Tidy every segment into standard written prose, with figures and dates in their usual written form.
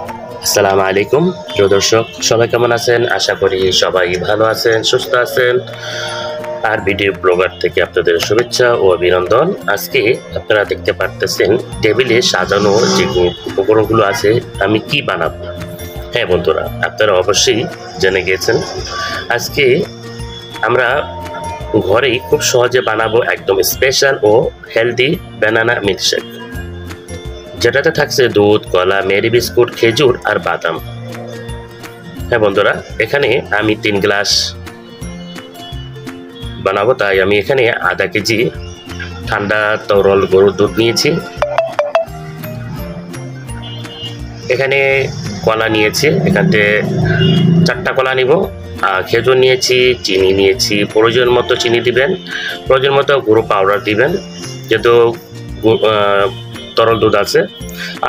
আসসালামু আলাইকুম প্রিয় দর্শক, সবাই কেমন আছেন? আশা করি সবাই ভালো আছেন, সুস্থ আছেন। আর ভিডিও ব্লগার থেকে আপনাদের শুভেচ্ছা ও অভিনন্দন। আজকে আপনারা দেখতে পারতেছেন টেবিলে সাজানো যে উপকরণগুলো আছে, আমি কি বানাবো। হ্যাঁ বন্ধুরা, আপনারা অবশ্যই জেনে গিয়েছেন। আজকে আমরা ঘরেই খুব সহজে বানাবো একদম স্পেশাল ও হেলদি ব্যানানা মিল্কশেক, যেটাতে থাকছে দুধ, কলা, মেরি বিস্কুট, খেজুর আর বাদাম। হ্যাঁ বন্ধুরা, এখানে আমি 3 গ্লাস বানাবো, তাই আমি এখানে আধা কেজি ঠান্ডা তরল গরুর দুধ নিয়েছি। এখানে কলা নিয়েছি, এখানে 4টা কলা নিব। আর খেজুর নিয়েছি, চিনি নিয়েছি, প্রয়োজন মতো চিনি দিবেন, প্রয়োজন মতো গুঁড়ো পাউডার দিবেন, যেহেতু তরল দুধ আছে।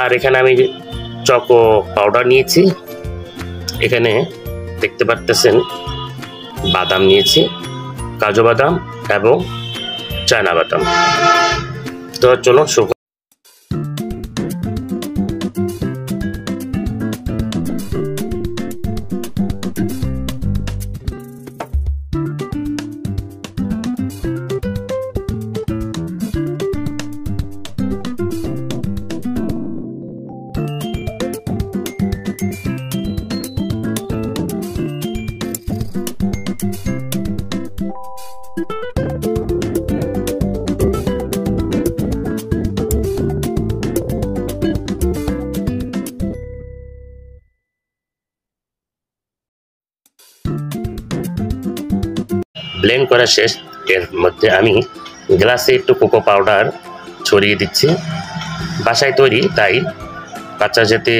আর এখানে আমি চকো পাউডার নিয়েছি। এখানে দেখতে পারতেছেন বাদাম নিয়েছি, কাজু বাদাম এবং চায়না বাদাম। তো চলুন শুরু। ব্লেন্ড করা শেষ। এর মধ্যে আমি গ্লাসে একটু কোকো পাউডার ছড়িয়ে দিচ্ছি। বাসায় তৈরি, তাই বাচ্চা যাতে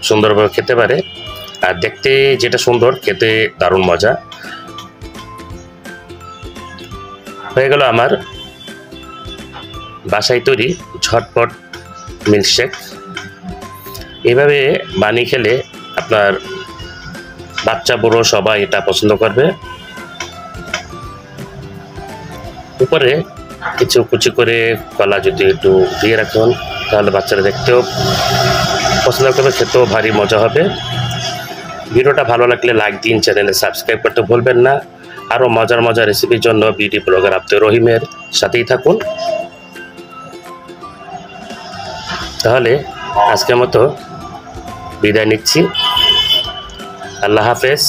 সুন্দরভাবে খেতে পারে, আর দেখতে যেটা সুন্দর, খেতে দারুণ মজা। হয়ে গেল আমার বাসায় তৈরি ঝটপট মিল্কশেক। এভাবে বানিয়ে খেলে আপনার বাচ্চা বুড়ো সবাই এটা পছন্দ করবে। উপরে কিছু কুচি করে কলা যদি একটু দিয়ে রাখুন, তাহলে বাচ্চারা দেখতেও পছন্দ করবে, খেতেও ভারী মজা হবে। ভিডিওটা ভালো লাগলে লাইক দিন, চ্যানেলে সাবস্ক্রাইব করতে ভুলবেন না। আরও মজার মজার রেসিপির জন্য বিডি ব্লগার আব্দুর রহিমের সাথেই থাকুন। তাহলে আজকের মতো বিদায় নিচ্ছি। আল্লাহ হাফেজ।